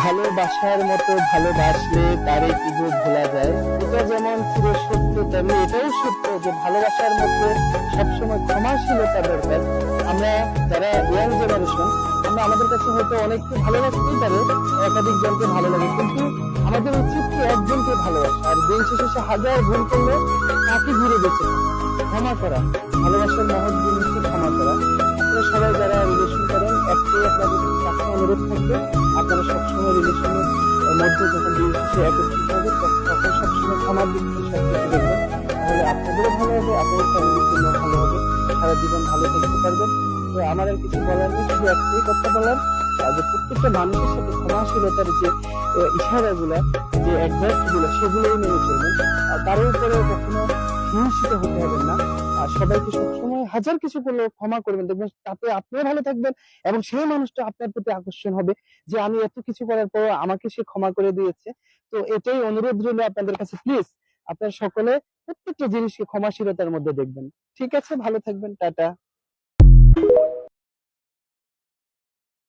ভালোবাসার মতো ভালোবাসলে তারে কি গো ভোলা যায়। এটা যেমন চির সত্য তেমনি এটাও সত্য যে ভালোবাসার মধ্যে সবসময় ক্ষমাশীলতা দরকার। আমরা যারা ইয়াং জেনারেশন, আমরা আমাদের কাছে হয়তো অনেককে ভালোবাসতেই পারে, একাধিক জনকে ভালো লাগে, কিন্তু আমাদের উচিত কি একজনকে ভালোবাসা, আর দিন শেষে সে হাজার ভুল করলে তাকে ঘুরে বেঁচে ক্ষমা করা। ভালোবাসার মহৎ গুণ হচ্ছে ক্ষমা করা। আপনারা সবাই যারা রিলেশন করেন, একটাই আপনাদের কাছে অনুরোধ থাকবে, আপনারা সবসময় রিলেশনের মধ্যে যখন দিন শেষে একত্রিত হবে তখন সবসময় ক্ষমার দিক থেকে সবকিছু দেখবেন। তাহলে আপনাদেরও ভালো হবে, আপনাদের ফ্যামিলির জন্য ভালো হবে, সারা জীবন ভালো থাকতে পারবেন। তো আমার আর কিছু বলার নেই, শুধু একটাই কথা বলার, যে প্রত্যেকটা মানুষের সাথে ক্ষমাশীলতার যে ইশারাগুলা, যে অ্যাডভাইস গুলো, সেগুলোই মেনে চলবেন। কারোর উপরে কখনো হিংসিত হতে হবে না। আর সবাইকে সবসময় হাজার কিছু করলেও ক্ষমা করবেন, দেখবেন তাতে আপনিও ভালো থাকবেন এবং সেই মানুষটা আপনার প্রতি আকর্ষণ হবে যে আমি এত কিছু করার পর আমাকে সে ক্ষমা করে দিয়েছে। তো এটাই অনুরোধ রইল আপনাদের কাছে, প্লিজ আপনারা সকলে প্রত্যেকটা জিনিসকে ক্ষমাশীলতার মধ্যে দেখবেন। ঠিক আছে, ভালো থাকবেন, টাটা।